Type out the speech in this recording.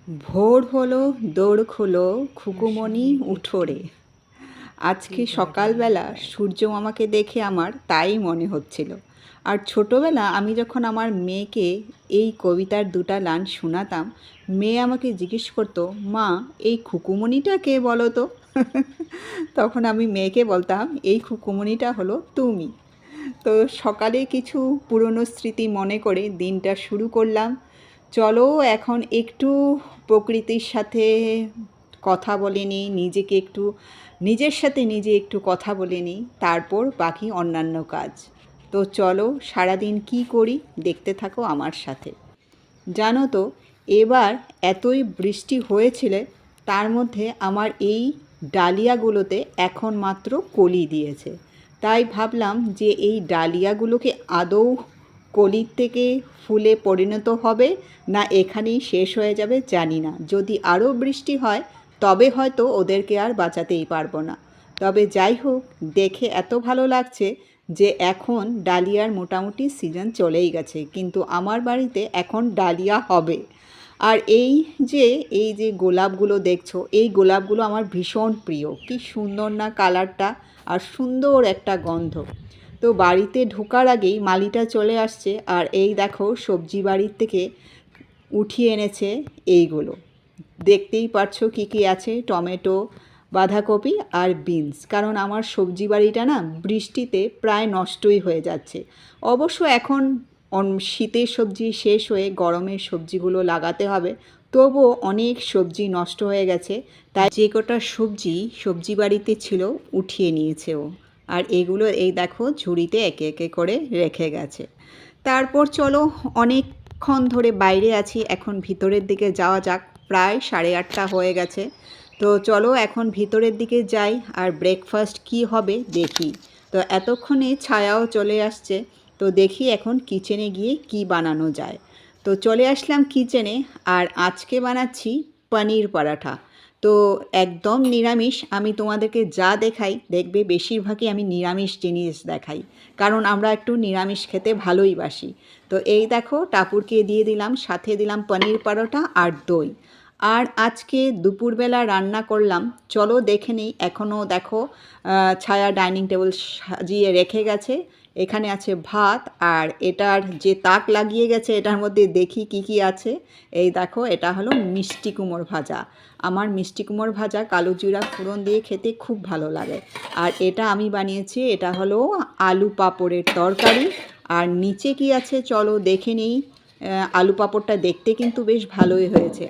ভোর হলো, দৌড় খোলো, খুকুমণি উঠো রে। আজকে সকালবেলা সূর্য মামাকে দেখে আমার তাই মনে হচ্ছিল। আর ছোটোবেলা আমি যখন আমার মেয়েকে এই কবিতার দুটা লাইন শোনাতাম, মেয়ে আমাকে জিজ্ঞেস করতো, মা এই খুকুমণিটা কে বলো তো? তখন আমি মেয়েকে বলতাম, এই খুকুমণিটা হলো তুমি। তো সকালে কিছু পুরনো স্মৃতি মনে করে দিনটা শুরু করলাম। চলো এখন একটু প্রকৃতির সাথে কথা বলে নিই, নিজেকে একটু নিজের সাথে নিজে একটু কথা বলে নিই, তারপর বাকি অন্যান্য কাজ। তো চলো সারাদিন কি করি দেখতে থাকো আমার সাথে। জানো তো এবার এতই বৃষ্টি হয়েছিল, তার মধ্যে আমার এই ডালিয়াগুলোতে এখন মাত্র কলি দিয়েছে। তাই ভাবলাম যে এই ডালিয়াগুলোকে আদৌ কলির থেকে ফুলে পরিণত হবে না এখানেই শেষ হয়ে যাবে জানি না। যদি আরও বৃষ্টি হয় তবে হয়তো ওদেরকে আর বাঁচাতেই পারবো না। তবে যাই হোক, দেখে এত ভালো লাগছে যে এখন ডালিয়ার মোটামুটি সিজন চলেই গেছে, কিন্তু আমার বাড়িতে এখন ডালিয়া হবে। আর এই যে গোলাপগুলো দেখছো, এই গোলাপগুলো আমার ভীষণ প্রিয়। কি সুন্দর না কালারটা, আর সুন্দর একটা গন্ধ। তো বাড়িতে ঢোকার আগেই মালিটা চলে আসছে, আর এই দেখো সবজি বাড়ির থেকে উঠিয়ে এনেছে এইগুলো। দেখতেই পারছো কী কী আছে, টমেটো, বাঁধাকপি আর বিনস। কারণ আমার সবজি বাড়িটা না বৃষ্টিতে প্রায় নষ্টই হয়ে যাচ্ছে। অবশ্য এখন শীতের সবজি শেষ হয়ে গরমের সবজিগুলো লাগাতে হবে, তবুও অনেক সবজি নষ্ট হয়ে গেছে। তাই যে কটা সবজি বাড়িতে ছিল উঠিয়ে নিয়েছে ও। আর এগুলো এই দেখো ঝুড়িতে একে একে করে রেখে গেছে। তারপর চলো, অনেকক্ষণ ধরে বাইরে আছি, এখন ভিতরের দিকে যাওয়া যাক। প্রায় 8:30 হয়ে গেছে। তো চলো এখন ভিতরের দিকে যাই, আর ব্রেকফাস্ট কি হবে দেখি। তো এতক্ষণে ছায়াও চলে আসছে, তো দেখি এখন কিচেনে গিয়ে কি বানানো যায়। তো চলে আসলাম কিচেনে, আর আজকে বানাচ্ছি পনির পরাঠা। তো একদম নিরামিষ। আমি তোমাদেরকে যা দেখাই দেখবে বেশিরভাগই আমি নিরামিষ জিনিস দেখাই, কারণ আমরা একটু নিরামিষ খেতে ভালোই বাসি। তো এই দেখো টাপুরকে দিয়ে দিলাম, সাথে দিলাম পনির পরোটা আর দই। আর আজকে দুপুরবেলা রান্না করলাম, চলো দেখে নিই। এখনও দেখো ছায়া ডাইনিং টেবিল সাজিয়ে রেখে গেছে। এখানে আছে ভাত, আর এটার যে তাক লাগিয়ে গেছে এটার মধ্যে দেখি কি কি আছে। এই দেখো এটা হলো মিষ্টি কুমড়ো ভাজা। আমার মিষ্টি কুমড়ো ভাজা কালো জিরা ফোড়ন দিয়ে খেতে খুব ভালো লাগে। আর এটা আমি বানিয়েছি, এটা হলো আলু পাঁপড়ের তরকারি। আর নিচে কি আছে চলো দেখে নিই। আলু পাঁপড়টা দেখতে কিন্তু বেশ ভালোই হয়েছে।